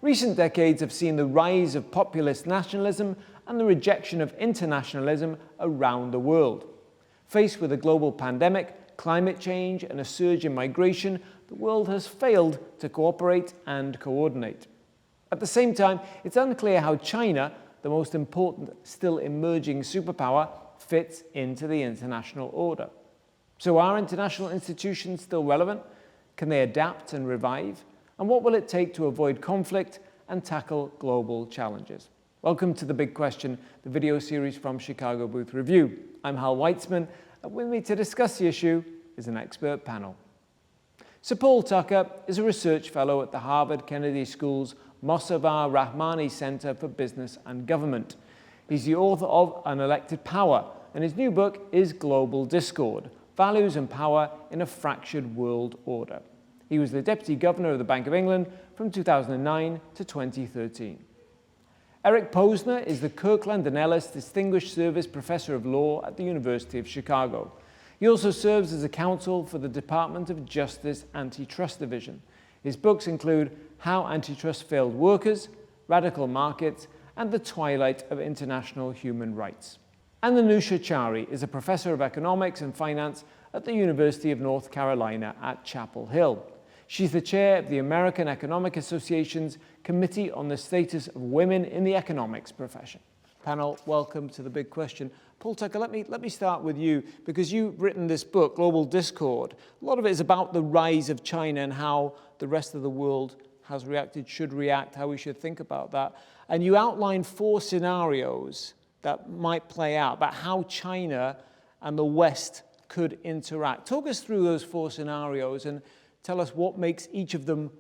Recent decades have seen the rise of populist nationalism and the rejection of internationalism around the world. Faced with a global pandemic, climate change, and a surge in migration, the world has failed to cooperate and coordinate. At the same time, it's unclear how China, the most important still emerging superpower, fits into the international order. So are international institutions still relevant? Can they adapt and revive? And what will it take to avoid conflict and tackle global challenges? Welcome to The Big Question, the video series from Chicago Booth Review. I'm Hal Weitzman, and with me to discuss the issue is an expert panel. Sir Paul Tucker is a research fellow at the Harvard Kennedy School's Mossavar Rahmani Center for Business and Government. He's the author of Unelected Power, and his new book is Global Discord: Values and Power in a Fractured World Order. He was the Deputy Governor of the Bank of England from 2009 to 2013. Eric Posner is the Kirkland & Ellis Distinguished Service Professor of Law at the University of Chicago. He also serves as a counsel for the Department of Justice Antitrust Division. His books include How Antitrust Failed Workers, Radical Markets, and The Twilight of International Human Rights. And Anusha Chari is a professor of economics and finance at the University of North Carolina at Chapel Hill. She's the chair of the American Economic Association's Committee on the Status of Women in the Economics Profession. Panel, welcome to The Big Question. Paul Tucker, let me start with you, because you've written this book, Global Discord. A lot of it is about the rise of China and how the rest of the world has reacted, should react, how we should think about that. And you outline 4 scenarios that might play out about how China and the West could interact. Talk us through those 4 scenarios and tell us what might make each of them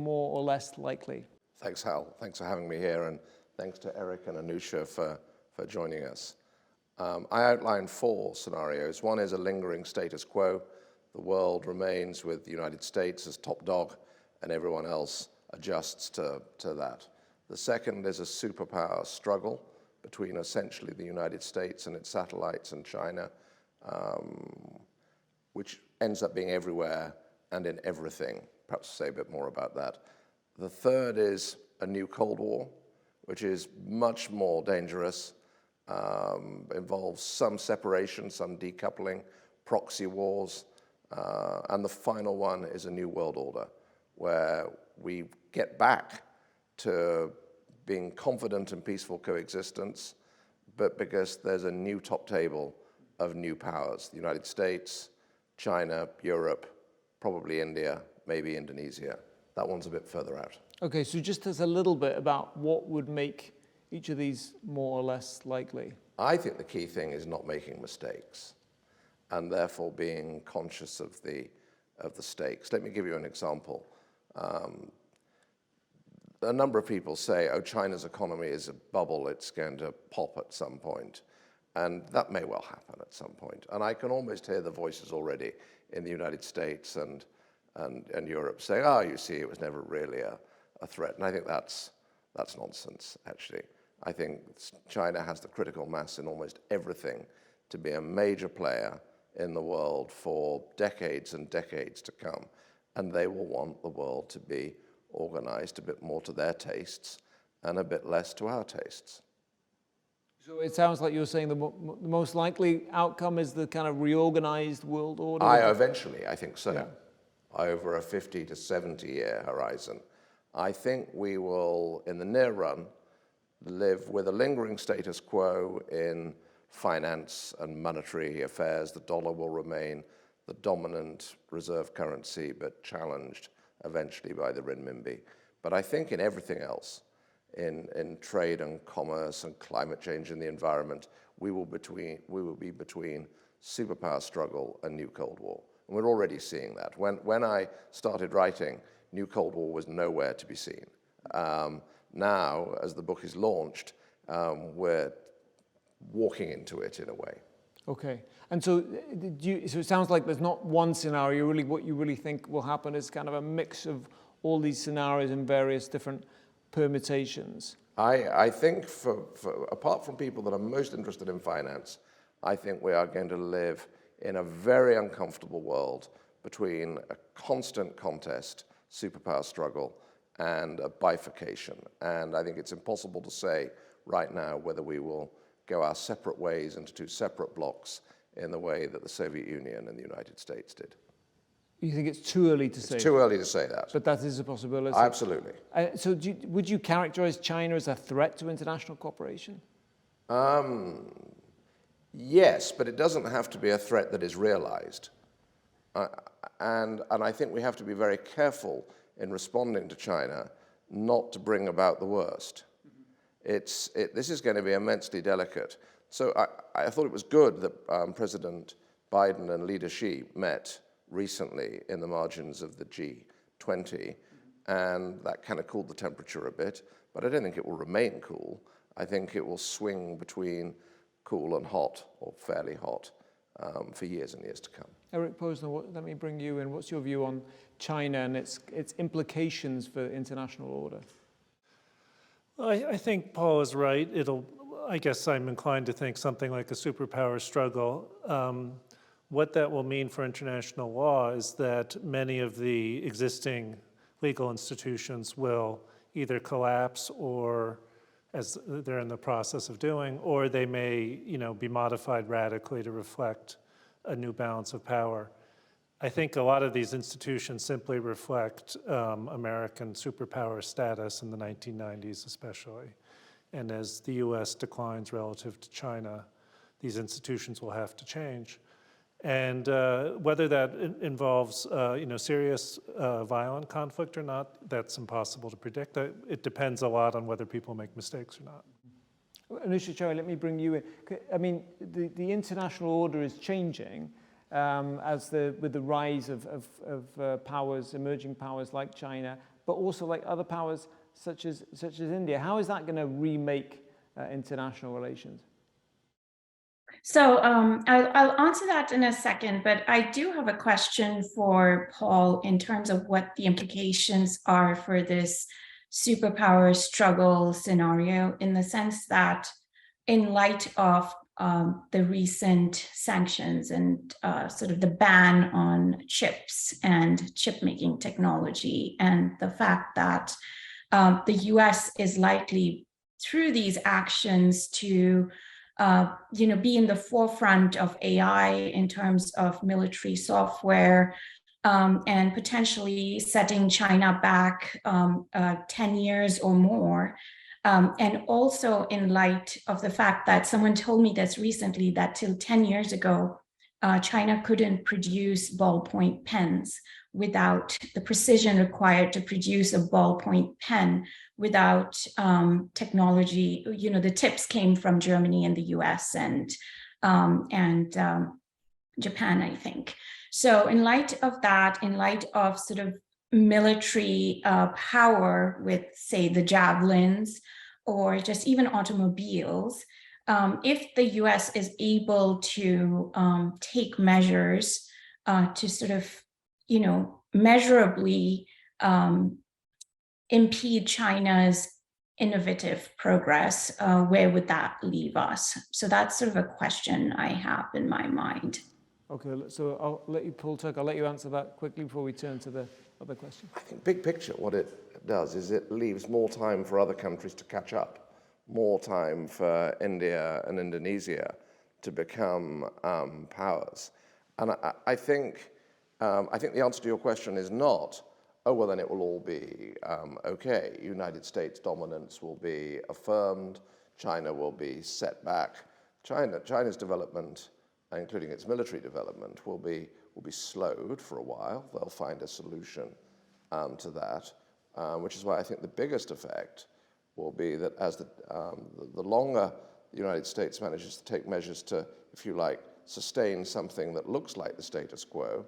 more or less likely. Thanks, Hal. Thanks for having me here, and thanks to Eric and Anusha for joining us. I outlined 4 scenarios. One is a lingering status quo. The world remains with the United States as top dog, and everyone else adjusts to that. The second is a superpower struggle between essentially the United States and its satellites and China, which ends up being everywhere and in everything. Perhaps say a bit more about that. The third is a new Cold War, which is much more dangerous, involves some separation, some decoupling, proxy wars, and the final one is a new world order, where we get back to being confident in peaceful coexistence, but because there's a new top table of new powers: the United States, China, Europe, probably India, maybe Indonesia. That one's a bit further out. Okay, so just as a little bit about what would make each of these more or less likely. I think the key thing is not making mistakes, and therefore being conscious of the stakes. Let me give you an example. A number of people say, oh, China's economy is a bubble, it's going to pop at some point. And that may well happen at some point. And I can almost hear the voices already in the United States and Europe saying, oh, you see, it was never really a threat. And I think that's nonsense, actually. I think China has the critical mass in almost everything to be a major player in the world for decades and decades to come. And they will want the world to be organized a bit more to their tastes and a bit less to our tastes. So it sounds like you're saying the most likely outcome is the kind of reorganized world order? Eventually, I think so. Yeah. Over a 50 to 70 year horizon. I think we will, in the near run, live with a lingering status quo in finance and monetary affairs. The dollar will remain the dominant reserve currency, but challenged eventually by the renminbi. But I think in everything else, in trade and commerce and climate change and the environment, we will be between superpower struggle and new Cold War. And we're already seeing that. When I started writing, new Cold War was nowhere to be seen. Now, as the book is launched, we're walking into it in a way. Okay, and so so it sounds like there's not one scenario. Really, what you really think will happen is kind of a mix of all these scenarios and various different permutations. I think apart from people that are most interested in finance, I think we are going to live in a very uncomfortable world between a constant contest, superpower struggle, and a bifurcation. And I think it's impossible to say right now whether we will go our separate ways into two separate blocks in the way that the Soviet Union and the United States did. You think it's too early to say? It's too early to say that. But that is a possibility? Absolutely. So would you characterize China as a threat to international cooperation? Yes, but it doesn't have to be a threat that is realized. And I think we have to be very careful in responding to China not to bring about the worst. This is going to be immensely delicate. So I thought it was good that President Biden and leader Xi met recently in the margins of the G20, and that kind of cooled the temperature a bit, but I don't think it will remain cool. I think it will swing between cool and hot, or fairly hot, for years and years to come. Eric Posner, let me bring you in. What's your view on China and its implications for international order? I think Paul is right. I guess I'm inclined to think something like a superpower struggle. What that will mean for international law is that many of the existing legal institutions will either collapse, or as they're in the process of doing, or they may, be modified radically to reflect a new balance of power. I think a lot of these institutions simply reflect American superpower status in the 1990s especially. And as the US declines relative to China, these institutions will have to change. And whether that involves serious violent conflict or not, that's impossible to predict. It depends a lot on whether people make mistakes or not. Anusha, Chari, let me bring you in. I mean, the international order is changing with the rise of powers, emerging powers like China, but also like other powers such as India. How is that going to remake international relations? So I'll answer that in a second, but I do have a question for Paul in terms of what the implications are for this superpower struggle scenario, in the sense that in light of the recent sanctions and sort of the ban on chips and chip-making technology, and the fact that the US is likely, through these actions, to be in the forefront of AI in terms of military software, and potentially setting China back 10 years or more. And also in light of the fact that someone told me this recently, that till 10 years ago, China couldn't produce ballpoint pens without the precision required to produce a ballpoint pen without technology. The tips came from Germany and the US and Japan, I think. So in light of that, in light of sort of military power with, say, the javelins or just even automobiles, if the US is able to take measures to sort of, measurably impede China's innovative progress, where would that leave us? So that's sort of a question I have in my mind. Okay, so I'll let you, Paul Turk, I'll let you answer that quickly before we turn to the other question. I think big picture, what it does is it leaves more time for other countries to catch up, more time for India and Indonesia to become powers. And I think the answer to your question is not, oh, well, then it will all be okay. United States dominance will be affirmed. China will be set back. China's development, including its military development, will be slowed for a while. They'll find a solution to that, which is why I think the biggest effect will be that as the longer the United States manages to take measures to, if you like, sustain something that looks like the status quo,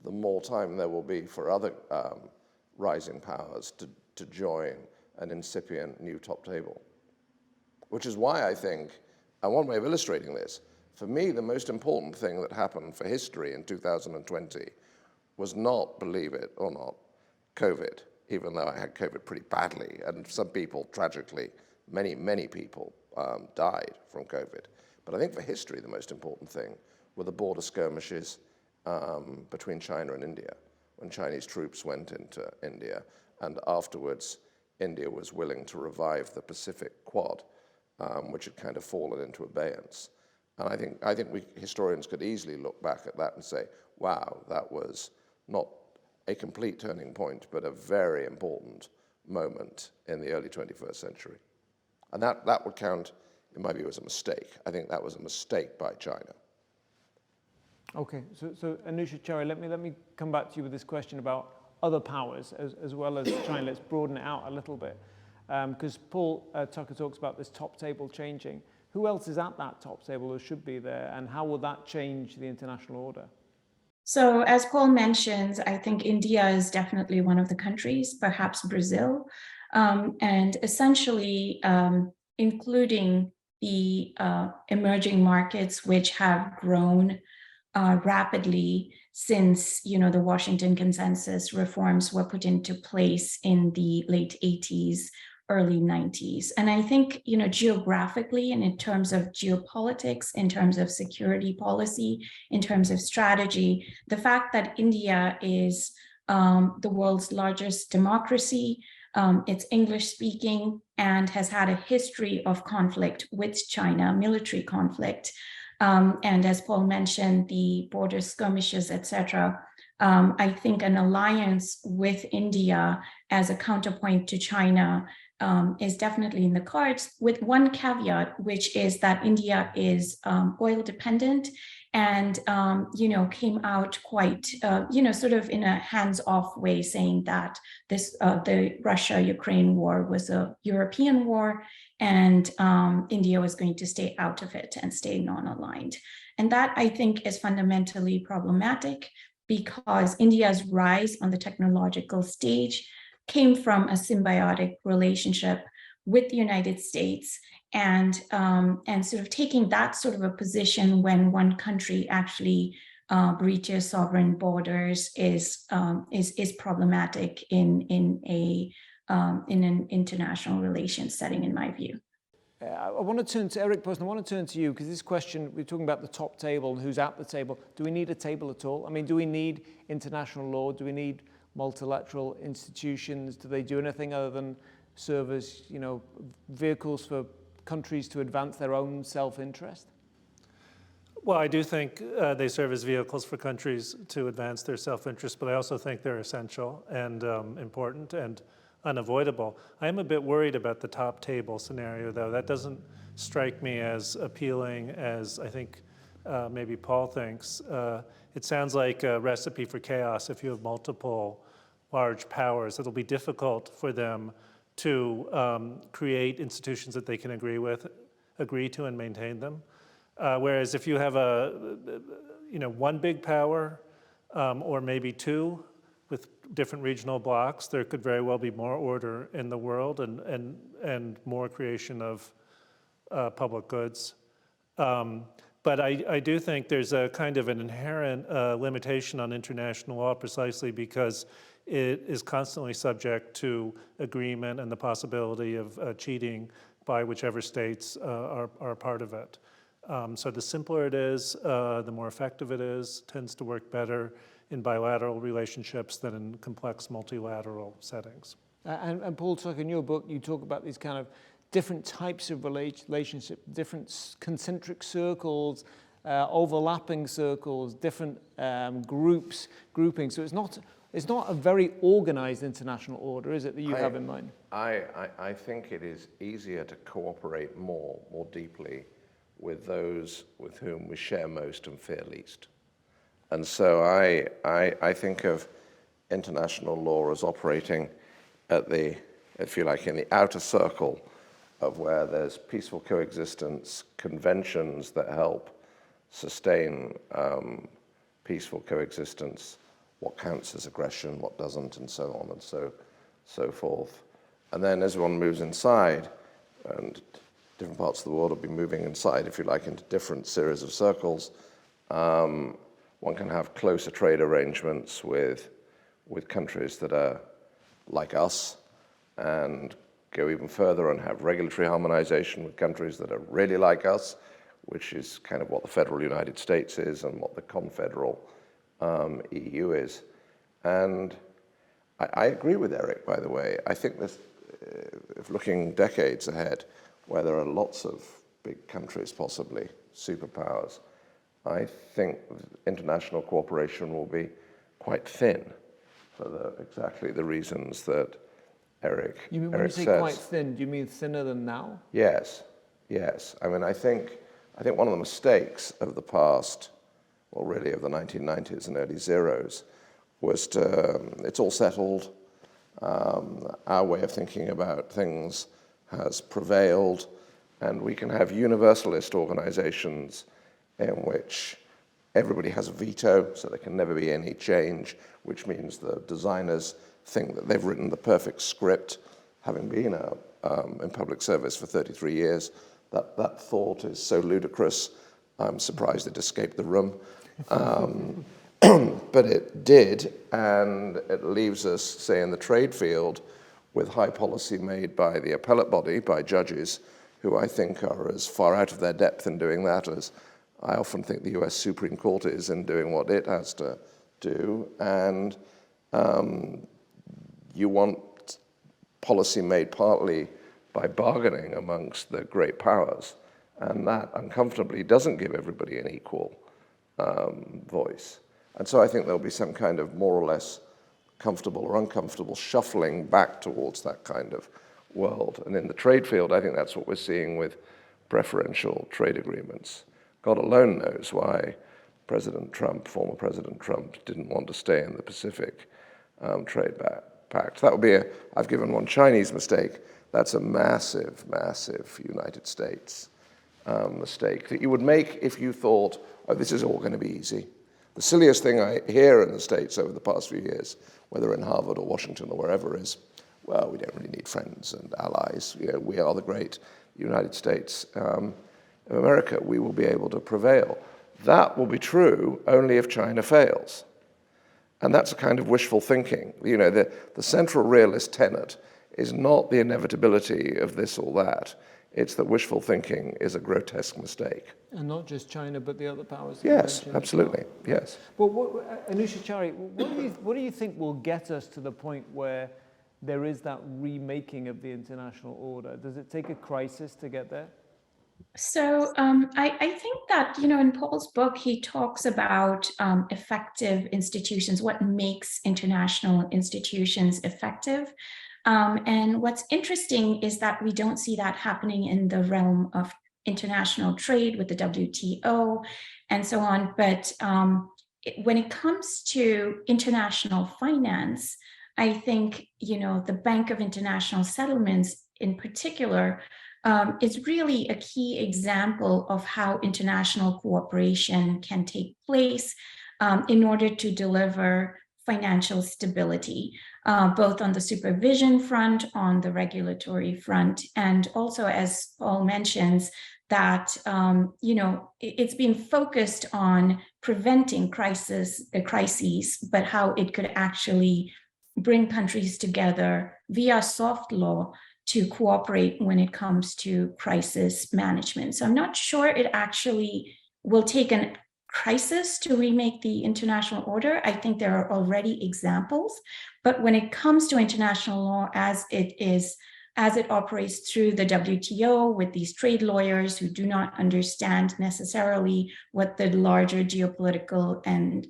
the more time there will be for other rising powers to join an incipient new top table. Which is why I think, and one way of illustrating this, for me, the most important thing that happened for history in 2020 was not, believe it or not, COVID, even though I had COVID pretty badly, and some people, tragically, many people died from COVID. But I think for history, the most important thing were the border skirmishes between China and India, when Chinese troops went into India, And afterwards, India was willing to revive the Pacific Quad, which had kind of fallen into abeyance. And I think we historians could easily look back at that and say, wow, that was not a complete turning point, but a very important moment in the early 21st century. And that would count, in my view, as a mistake. I think that was a mistake by China. Okay, so Anusha, Chari, let me come back to you with this question about other powers as well as China. Let's broaden it out a little bit. Because Paul Tucker talks about this top table changing. Who else is at that top table or should be there, and how will that change the international order? So as Paul mentions, I think India is definitely one of the countries, perhaps Brazil, and essentially including the emerging markets which have grown rapidly since the Washington Consensus reforms were put into place in the late 80s, early 90s. And I think, geographically and in terms of geopolitics, in terms of security policy, in terms of strategy, the fact that India is the world's largest democracy, it's English speaking, and has had a history of conflict with China, military conflict. And as Paul mentioned, the border skirmishes, etc. I think an alliance with India as a counterpoint to China is definitely in the cards, with one caveat, which is that India is oil dependent and, came out quite, sort of in a hands-off way, saying that the Russia-Ukraine war was a European war and India was going to stay out of it and stay non-aligned. And that, I think, is fundamentally problematic because India's rise on the technological stage came from a symbiotic relationship with the United States, and sort of taking that sort of a position when one country actually breaches sovereign borders is problematic in an international relations setting, in my view. I want to turn to Eric Posner. I want to turn to you because this question, we're talking about the top table and who's at the table. Do we need a table at all? I mean, do we need international law? Do we need multilateral institutions? Do they do anything other than serve as, vehicles for countries to advance their own self-interest? Well, I do think they serve as vehicles for countries to advance their self-interest, but I also think they're essential and important and unavoidable. I am a bit worried about the top table scenario, though. That doesn't strike me as appealing as I think maybe Paul thinks. It sounds like a recipe for chaos if you have multiple large powers. It'll be difficult for them to create institutions that they can agree to and maintain them. Whereas if you have one big power or maybe two with different regional blocks, there could very well be more order in the world and more creation of public goods. But I do think there's a kind of an inherent limitation on international law precisely because it is constantly subject to agreement and the possibility of cheating by whichever states are part of it. So the simpler it is, the more effective it is, tends to work better in bilateral relationships than in complex multilateral settings. And Paul Tucker, in your book, you talk about these kind of different types of relationship, different concentric circles, overlapping circles, different groupings. So it's not a very organized international order, is it, that you have in mind? I think it is easier to cooperate more deeply with those with whom we share most and fear least. And so I think of international law as operating at the, if you like, in the outer circle of where there's peaceful coexistence, conventions that help sustain peaceful coexistence, what counts as aggression, what doesn't, and so on and so forth. And then as one moves inside, and different parts of the world will be moving inside, if you like, into different series of circles, one can have closer trade arrangements with countries that are like us, and go even further and have regulatory harmonization with countries that are really like us, which is kind of what the federal United States is and what the confederal EU is. And I agree with Eric, by the way. I think that if looking decades ahead, where there are lots of big countries, possibly superpowers, I think international cooperation will be quite thin for exactly the reasons that Eric says. You mean when you say quite thin, do you mean thinner than now? Yes, yes. I mean, I think one of the mistakes of the past, well, really of the 1990s and early zeros, was it's all settled. Our way of thinking about things has prevailed, and we can have universalist organizations in which everybody has a veto, so there can never be any change, which means the designers think that they've written the perfect script. Having been in public service for 33 years, that thought is so ludicrous, I'm surprised it escaped the room. But it did, and it leaves us, say, in the trade field, with high policy made by the appellate body, by judges, who I think are as far out of their depth in doing that as I often think the US Supreme Court is in doing what it has to do. And you want policy made partly by bargaining amongst the great powers, and that uncomfortably doesn't give everybody an equal voice. And so I think there'll be some kind of more or less comfortable or uncomfortable shuffling back towards that kind of world. And in the trade field, I think that's what we're seeing with preferential trade agreements. God alone knows why former President Trump, didn't want to stay in the Pacific Trade Pact. That would be I've given one Chinese mistake. That's a massive, massive United States mistake that you would make if you thought, oh, this is all going to be easy. The silliest thing I hear in the States over the past few years, whether in Harvard or Washington or wherever, is, well, we don't really need friends and allies. You know, we are the great United States of America. We will be able to prevail. That will be true only if China fails. And that's a kind of wishful thinking. You know, the central realist tenet is not the inevitability of this or that. It's that wishful thinking is a grotesque mistake. And not just China, but the other powers. Yes, absolutely, yes. Well, Anusha, Chari, what do you think will get us to the point where there is that remaking of the international order? Does it take a crisis to get there? So I think that, you know, in Paul's book, he talks about effective institutions, what makes international institutions effective. And what's interesting is that we don't see that happening in the realm of international trade with the WTO and so on. But when it comes to international finance, I think, you know, the Bank of International Settlements in particular is really a key example of how international cooperation can take place in order to deliver financial stability, both on the supervision front, on the regulatory front, and also, as Paul mentions, that you know, it's been focused on preventing crises, but how it could actually bring countries together via soft law to cooperate when it comes to crisis management. So I'm not sure it actually will take a crisis to remake the international order. I think there are already examples, but when it comes to international law as it operates through the WTO with these trade lawyers who do not understand necessarily what the larger geopolitical and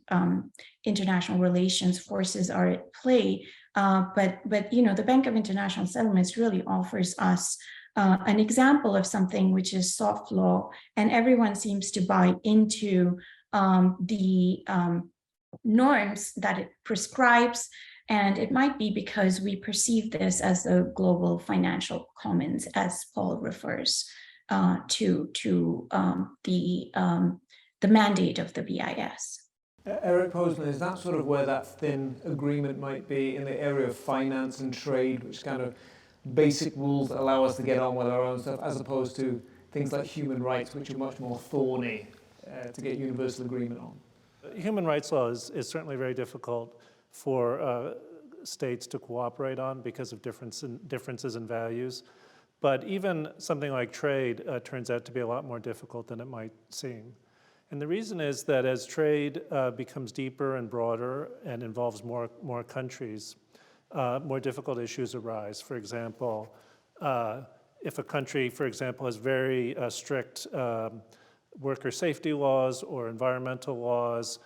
international relations forces are at play, but you know, the Bank of International Settlements really offers us an example of something which is soft law, and everyone seems to buy into the norms that it prescribes. And it might be because we perceive this as a global financial commons, as Paul refers to the mandate of the BIS. Eric Posner, is that sort of where that thin agreement might be in the area of finance and trade, which kind of basic rules that allow us to get on with our own stuff, as opposed to things like human rights, which are much more thorny to get universal agreement on? Human rights law is certainly very difficult for states to cooperate on because of differences in values. But even something like trade turns out to be a lot more difficult than it might seem. And the reason is that as trade becomes deeper and broader and involves more countries, more difficult issues arise. For example, if a country, for example, has very strict worker safety laws or environmental laws,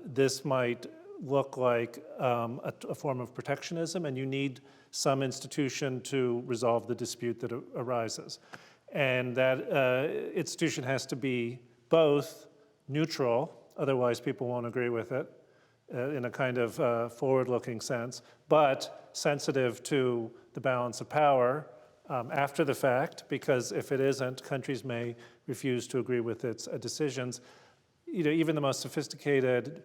this might look like a form of protectionism, and you need some institution to resolve the dispute that arises. And that institution has to be both neutral, otherwise people won't agree with it, in a kind of forward-looking sense, but sensitive to the balance of power after the fact, because if it isn't, countries may refuse to agree with its decisions. Even the most sophisticated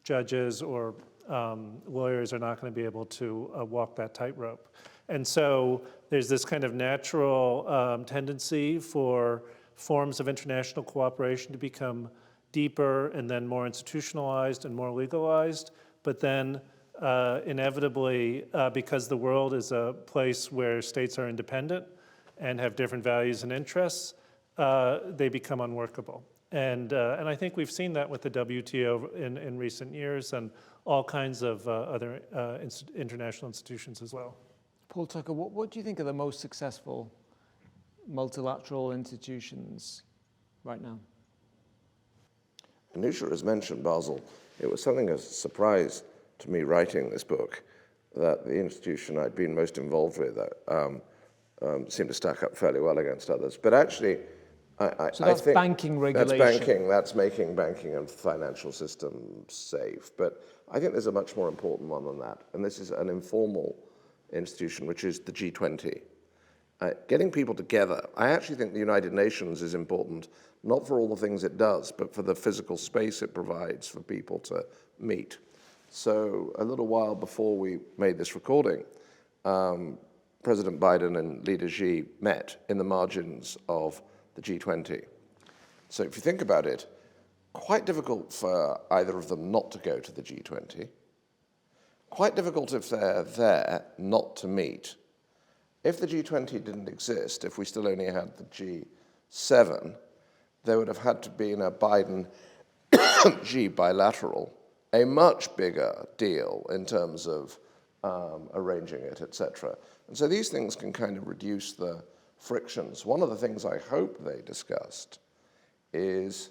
judges or lawyers are not going to be able to walk that tightrope. And so there's this kind of natural tendency for forms of international cooperation to become deeper and then more institutionalized and more legalized. But then inevitably, because the world is a place where states are independent and have different values and interests, they become unworkable. And I think we've seen that with the WTO in recent years and all kinds of other international institutions as well. Paul Tucker, what do you think are the most successful multilateral institutions right now? Anusha has mentioned Basel. It was something of a surprise to me writing this book that the institution I'd been most involved with seemed to stack up fairly well against others. But actually, So that's I think banking regulation. That's banking. That's making banking and financial systems safe. But I think there's a much more important one than that. And this is an informal institution, which is the G20. Getting people together. I actually think the United Nations is important, not for all the things it does, but for the physical space it provides for people to meet. So a little while before we made this recording, President Biden and Leader Xi met in the margins of the G20. So if you think about it, quite difficult for either of them not to go to the G20. Quite difficult if they're there not to meet. If the G20 didn't exist, if we still only had the G7, there would have had to be in a Biden-Xi bilateral, a much bigger deal in terms of arranging it, etc. And so these things can kind of reduce the frictions. One of the things I hope they discussed is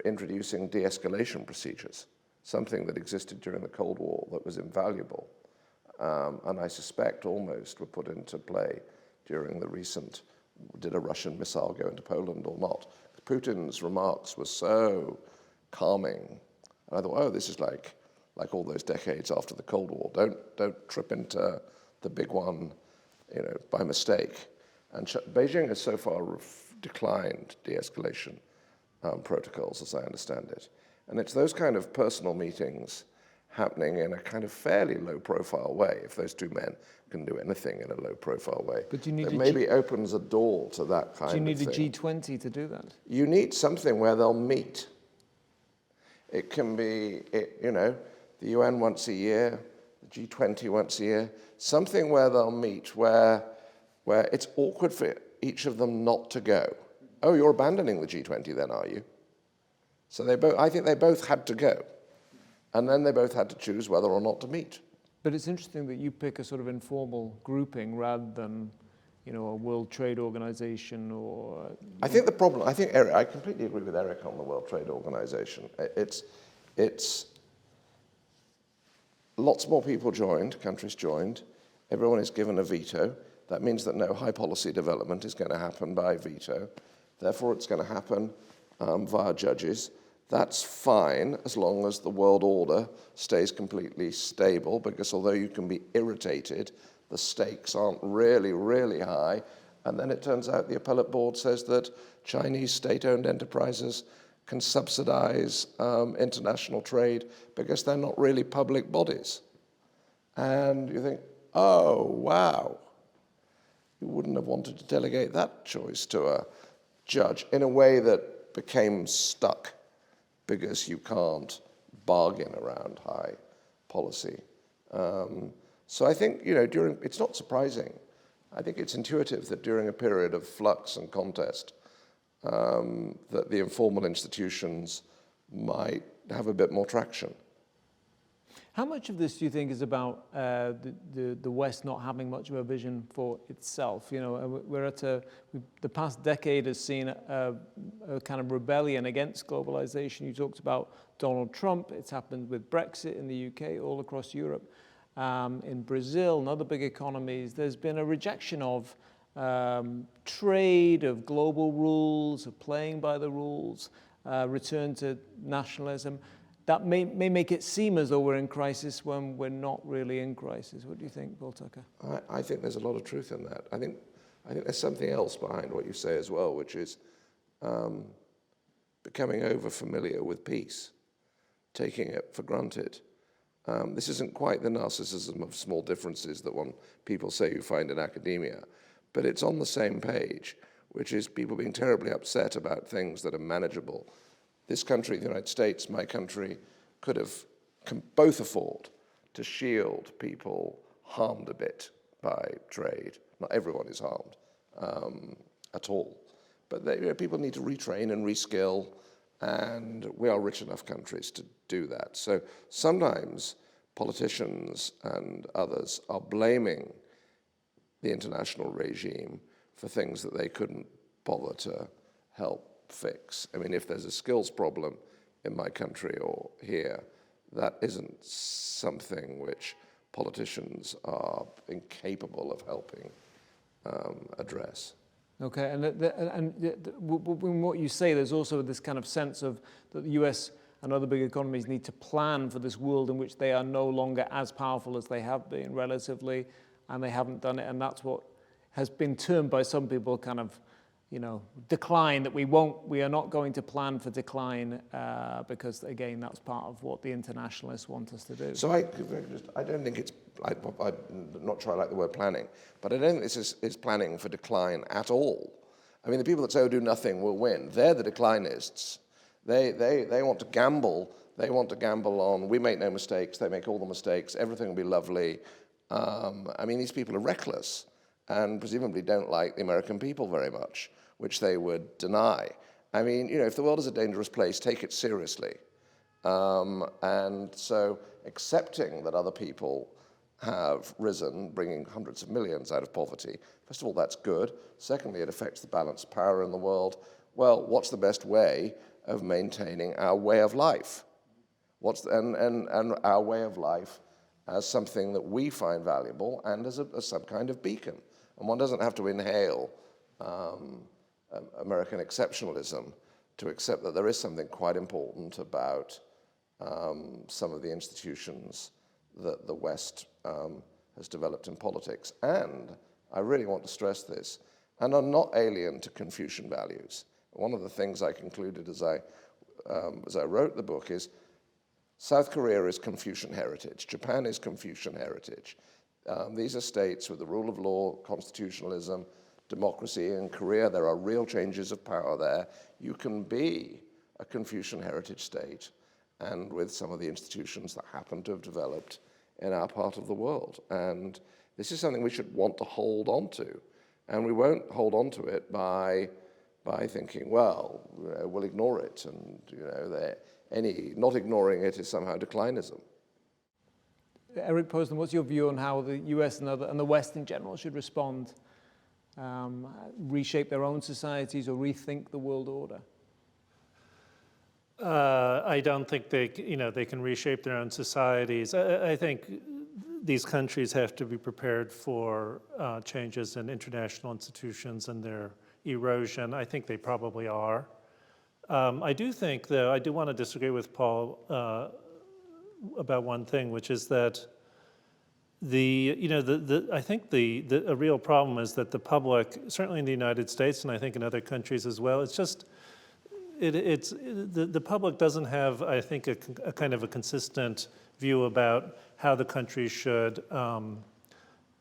introducing de-escalation procedures, something that existed during the Cold War that was invaluable, and I suspect almost were put into play during the recent, did a Russian missile go into Poland or not? Putin's remarks were so calming, and I thought, oh, this is like all those decades after the Cold War. Don't trip into the big one, by mistake. And Beijing has so far declined de-escalation protocols, as I understand it. And it's those kind of personal meetings happening in a kind of fairly low-profile way. If those two men can do anything in a low-profile way, but you need it maybe opens a door to that kind of thing. Do you need a G20 to do that? You need something where they'll meet. It can be, the UN once a year, the G20 once a year, something where they'll meet, where it's awkward for each of them not to go. Oh, you're abandoning the G20 then, are you? So I think they both had to go. And then they both had to choose whether or not to meet. But it's interesting that you pick a sort of informal grouping rather than, a World Trade Organization or... I think Eric, I completely agree with Eric on the World Trade Organization. It's lots more people joined, countries joined. Everyone is given a veto. That means that no high policy development is going to happen by veto. Therefore, it's going to happen via judges. That's fine as long as the world order stays completely stable, because although you can be irritated, the stakes aren't really, really high. And then it turns out the appellate board says that Chinese state-owned enterprises can subsidize international trade because they're not really public bodies. And you think, oh, wow. You wouldn't have wanted to delegate that choice to a judge in a way that became stuck because you can't bargain around high policy. So I think, it's not surprising. I think it's intuitive that during a period of flux and contest, that the informal institutions might have a bit more traction. How much of this do you think is about the West not having much of a vision for itself? You know, we're at the past decade has seen a kind of rebellion against globalization. You talked about Donald Trump. It's happened with Brexit in the UK, all across Europe. In Brazil and other big economies, there's been a rejection of trade, of global rules, of playing by the rules, return to nationalism. That may make it seem as though we're in crisis when we're not really in crisis. What do you think, Paul Tucker? I think there's a lot of truth in that. I think there's something else behind what you say as well, which is becoming over familiar with peace, taking it for granted. This isn't quite the narcissism of small differences that people say you find in academia, but it's on the same page, which is people being terribly upset about things that are manageable. This country, the United States, my country, can both afford to shield people harmed a bit by trade. Not everyone is harmed at all. But people need to retrain and reskill, and we are rich enough countries to do that. So sometimes politicians and others are blaming the international regime for things that they couldn't bother to help fix. I mean, if there's a skills problem in my country or here, that isn't something which politicians are incapable of helping address. Okay, and what you say, there's also this kind of sense of that the US and other big economies need to plan for this world in which they are no longer as powerful as they have been relatively, and they haven't done it, and that's what has been termed by some people kind of, you know, decline, that we are not going to plan for decline because, again, that's part of what the internationalists want us to do. So I don't think I'm not sure I like the word planning, but I don't think this is planning for decline at all. I mean, the people that say, oh, do nothing will win, they're the declinists. They want to gamble. They want to gamble on, we make no mistakes, they make all the mistakes, everything will be lovely. I mean, these people are reckless and presumably don't like the American people very much, which they would deny. I mean, you know, if the world is a dangerous place, take it seriously. And so accepting that other people have risen, bringing hundreds of millions out of poverty, first of all, that's good. Secondly, it affects the balance of power in the world. Well, what's the best way of maintaining our way of life? And our way of life as something that we find valuable and as some kind of beacon. And one doesn't have to inhale American exceptionalism to accept that there is something quite important about some of the institutions that the West has developed in politics. And I really want to stress this, and are not alien to Confucian values. One of the things I concluded as I wrote the book is South Korea is Confucian heritage, Japan is Confucian heritage. These are states with the rule of law, constitutionalism, democracy. In Korea, there are real changes of power there. You can be a Confucian heritage state and with some of the institutions that happen to have developed in our part of the world. And this is something we should want to hold on to. And we won't hold on to it by thinking, well, we'll ignore it. And not ignoring it is somehow declinism. Eric Posner, what's your view on how the US and the West in general should respond, reshape their own societies or rethink the world order? I don't think they can reshape their own societies. I think these countries have to be prepared for changes in international institutions and their erosion. I think they probably are. I do think, though, I do want to disagree with Paul about one thing, which is that I think a real problem is that the public, certainly in the United States and I think in other countries as well, it's just the public doesn't have, I think, a kind of a consistent view about how the country should, how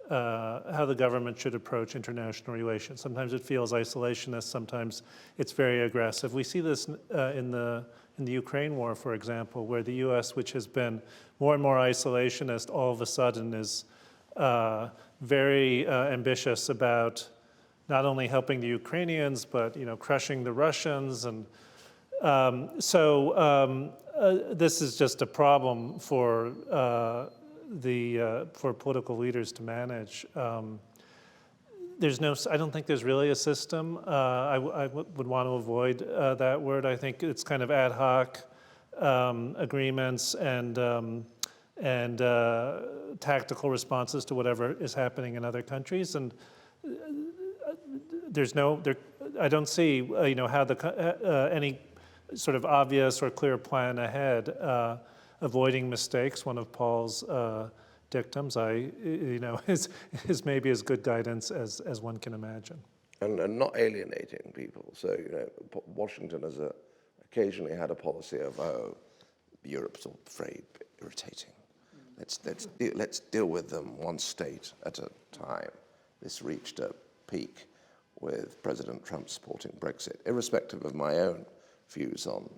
the government should approach international relations. Sometimes it feels isolationist, sometimes it's very aggressive. We see this in the Ukraine war, for example, where the US, which has been more and more isolationist, all of a sudden is very ambitious about not only helping the Ukrainians, but crushing the Russians. And this is just a problem for for political leaders to manage. I don't think there's really a system. I would want to avoid that word. I think it's kind of ad hoc agreements and tactical responses to whatever is happening in other countries. And I don't see, how any sort of obvious or clear plan ahead. Avoiding mistakes, one of Paul's dictums, is maybe as good guidance as one can imagine. And not alienating people. So, Washington has occasionally had a policy of, Europe's all very irritating. Let's deal with them one state at a time. This reached a peak with President Trump supporting Brexit, irrespective of my own views on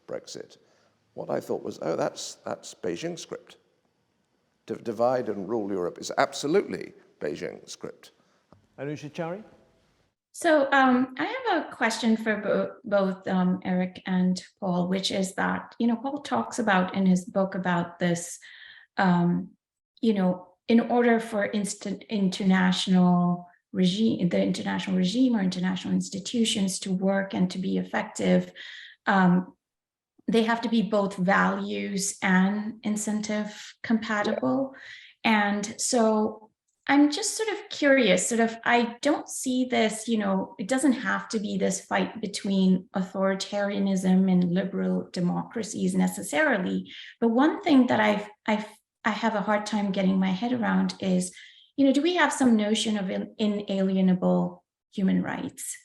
Brexit. What I thought was, that's Beijing script. To divide and rule Europe is absolutely Beijing script. Anusha, Chari? So I have a question for both Eric and Paul, which is that, Paul talks about in his book about this, in order for international regime, the international regime or international institutions to work and to be effective, they have to be both values and incentive compatible. And so I'm just sort of curious, I don't see this, it doesn't have to be this fight between authoritarianism and liberal democracies necessarily. But one thing that I have a hard time getting my head around is, do we have some notion of inalienable human rights?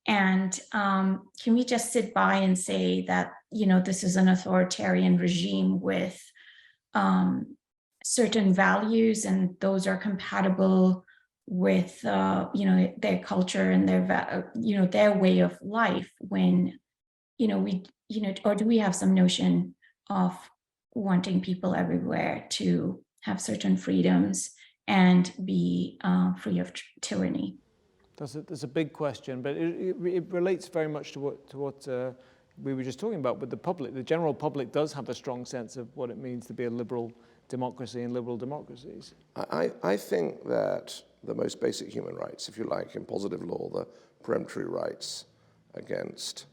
And can we just sit by and say that, this is an authoritarian regime with certain values, and those are compatible with, their culture and their way of life, when, or do we have some notion of wanting people everywhere to have certain freedoms and be free of tyranny? That's a big question, but it relates very much to what we were just talking about with the public. The general public does have a strong sense of what it means to be a liberal democracy and liberal democracies. I think that the most basic human rights, if you like, in positive law, the peremptory rights against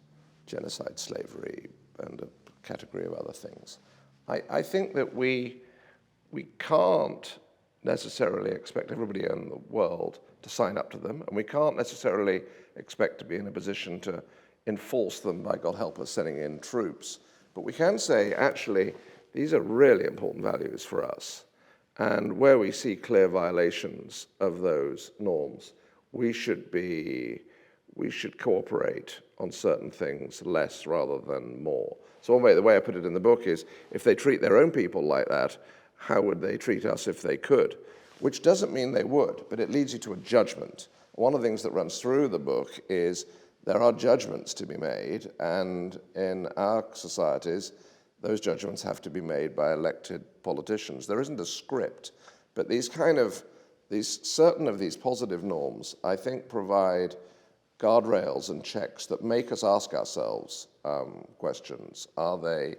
genocide, slavery, and a category of other things, I think that we can't necessarily expect everybody in the world to sign up to them, and we can't necessarily expect to be in a position to enforce them by, God help us, sending in troops. But we can say, actually, these are really important values for us. And where we see clear violations of those norms, we should cooperate on certain things less rather than more. So the way I put it in the book is, if they treat their own people like that, how would they treat us if they could? Which doesn't mean they would, but it leads you to a judgment. One of the things that runs through the book is there are judgments to be made, and in our societies, those judgments have to be made by elected politicians. There isn't a script, but certain of these positive norms, I think, provide guardrails and checks that make us ask ourselves questions. Are they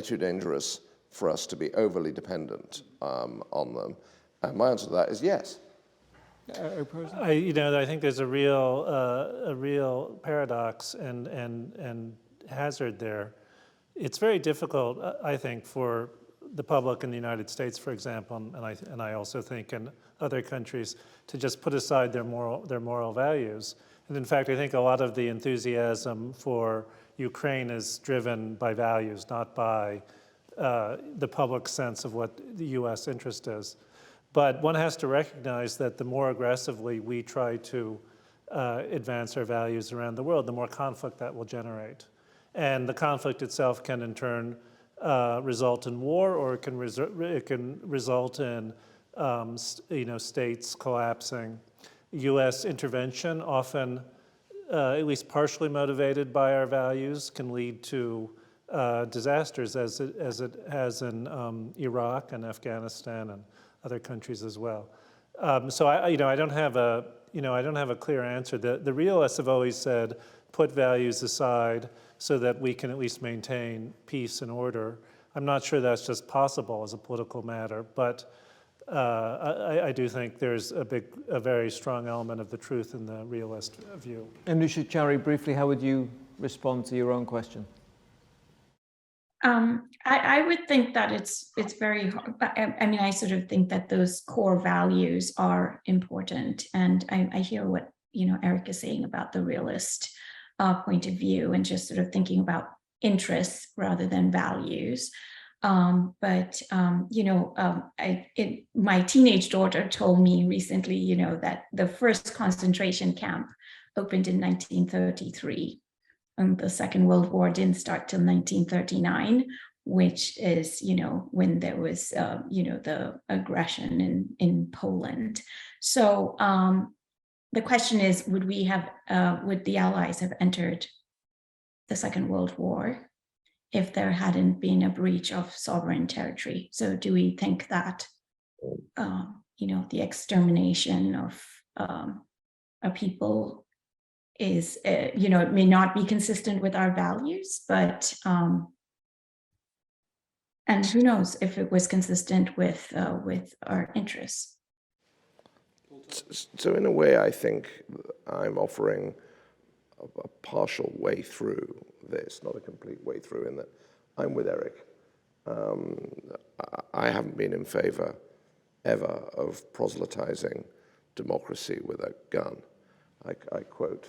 too dangerous for us to be overly dependent on them? And my answer to that is yes. I think there's a real paradox and hazard there. It's very difficult, I think, for the public in the United States, for example, and I also think in other countries, to just put aside their moral values. And in fact, I think a lot of the enthusiasm for Ukraine is driven by values, not by the public sense of what the U.S. interest is. But one has to recognize that the more aggressively we try to advance our values around the world, the more conflict that will generate. And the conflict itself can, in turn, result in war, or it can result in states collapsing. U.S. intervention, often at least partially motivated by our values, can lead to disasters, as it has in Iraq and Afghanistan and other countries as well. So I don't have a clear answer. The realists have always said put values aside so that we can at least maintain peace and order. I'm not sure that's just possible as a political matter, but I do think there's a very strong element of the truth in the realist view. Anusha, Chari, briefly, how would you respond to your own question? I would think that it's very hard. I mean, I sort of think that those core values are important, and I hear what Eric is saying about the realist point of view and just sort of thinking about interests rather than values. My teenage daughter told me recently, that the first concentration camp opened in 1933. The Second World War didn't start till 1939, which is, when there was, the aggression in Poland. So the question is, would the Allies have entered the Second World War if there hadn't been a breach of sovereign territory? So do we think that, the extermination of a people is, it may not be consistent with our values, but, and who knows if it was consistent with our interests. So in a way, I think I'm offering a partial way through this, not a complete way through, in that I'm with Eric. I haven't been in favor ever of proselytizing democracy with a gun. I quote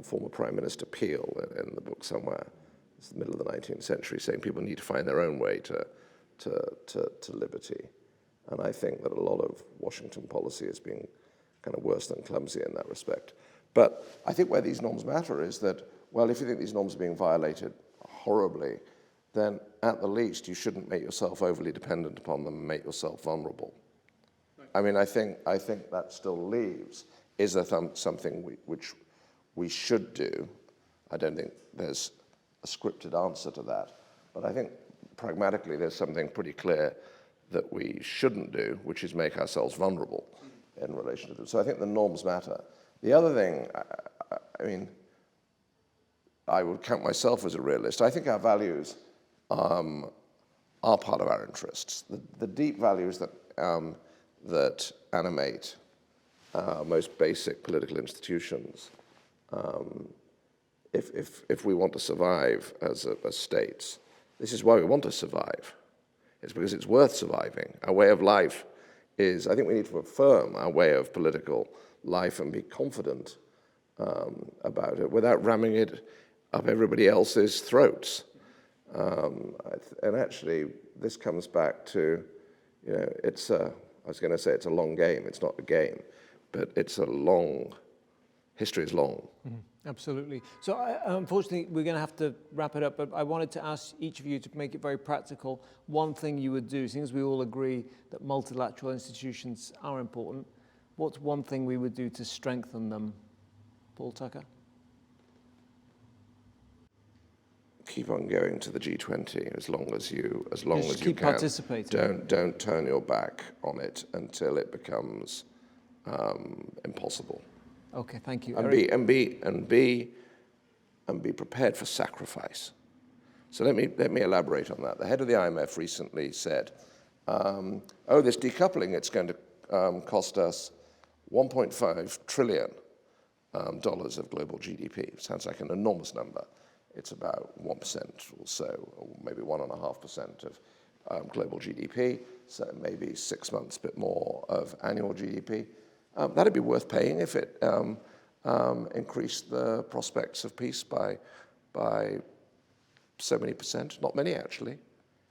former Prime Minister Peel in the book somewhere. It's the middle of the 19th century, saying people need to find their own way to liberty. And I think that a lot of Washington policy has been kind of worse than clumsy in that respect. But I think where these norms matter is that, well, if you think these norms are being violated horribly, then at the least you shouldn't make yourself overly dependent upon them and make yourself vulnerable. I mean, I think that still leaves, is there something which we should do? I don't think there's a scripted answer to that, but I think pragmatically there's something pretty clear that we shouldn't do, which is make ourselves vulnerable in relation to them. So I think the norms matter. The other thing, I mean, I would count myself as a realist. I think our values are part of our interests. The deep values that animate most basic political institutions, if we want to survive as states, this is why we want to survive. It's because it's worth surviving. Our way of life is, I think we need to affirm our way of political life and be confident about it without ramming it up everybody else's throats. And actually, this comes back to, I was going to say it's a long game. It's not a game, but it's a long, history is long. Mm-hmm. Absolutely. So unfortunately, we're going to have to wrap it up, but I wanted to ask each of you to make it very practical. One thing you would do, since we all agree that multilateral institutions are important, what's one thing we would do to strengthen them? Paul Tucker? Keep on going to the G20 as long as you keep can. Participating. Don't turn your back on it until it becomes impossible. Okay, thank you. And be prepared for sacrifice. So let me elaborate on that. The head of the IMF recently said, this decoupling, it's going to cost us $1.5 trillion of global GDP. Sounds like an enormous number. It's about 1% or so, or maybe 1.5% of global GDP, so maybe 6 months, a bit more of annual GDP. That'd be worth paying if it increased the prospects of peace by so many percent. Not many, actually.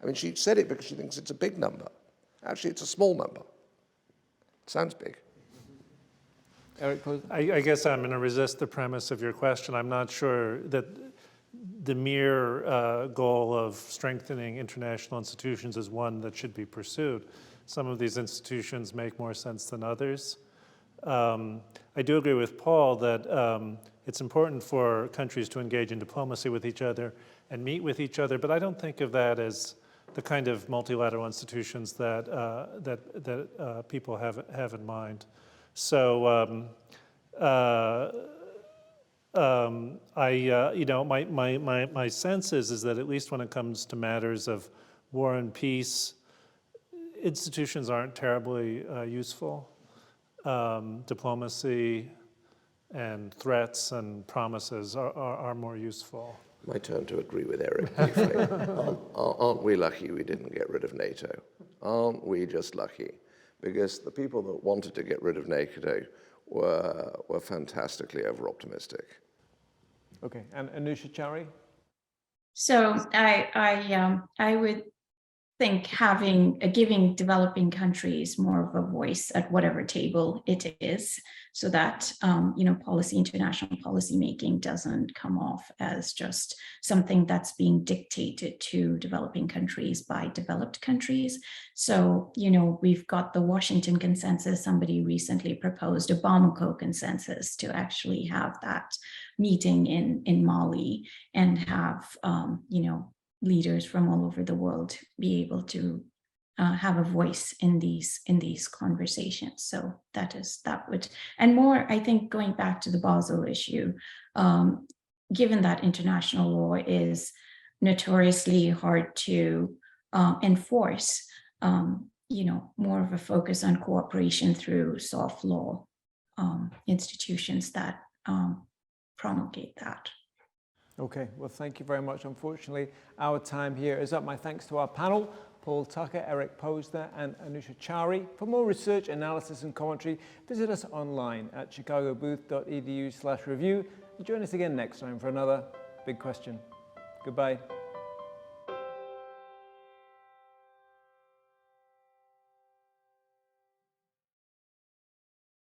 I mean, she said it because she thinks it's a big number. Actually, it's a small number. It sounds big. Eric? I guess I'm going to resist the premise of your question. I'm not sure that the mere goal of strengthening international institutions is one that should be pursued. Some of these institutions make more sense than others. I do agree with Paul that it's important for countries to engage in diplomacy with each other and meet with each other, but I don't think of that as the kind of multilateral institutions that people have in mind. So My sense is that at least when it comes to matters of war and peace, institutions aren't terribly useful. Diplomacy and threats and promises are more useful. My turn to agree with Eric briefly. Aren't we lucky we didn't get rid of NATO? Aren't we just lucky? Because the people that wanted to get rid of NATO were fantastically over-optimistic. Okay, and Anusha, Chari? So I would think giving developing countries more of a voice at whatever table it is, so that international policy making doesn't come off as just something that's being dictated to developing countries by developed countries. So we've got the Washington consensus. Somebody recently proposed a Bamako consensus to actually have that meeting in Mali and have leaders from all over the world be able to have a voice in these conversations. So that would, and more, I think, going back to the Basel issue, given that international law is notoriously hard to enforce, more of a focus on cooperation through soft law institutions that promulgate that. Okay, well, thank you very much. Unfortunately, our time here is up. My thanks to our panel, Paul Tucker, Eric Posner, and Anusha Chari. For more research, analysis, and commentary, visit us online at chicagobooth.edu/review. And join us again next time for another Big Question. Goodbye.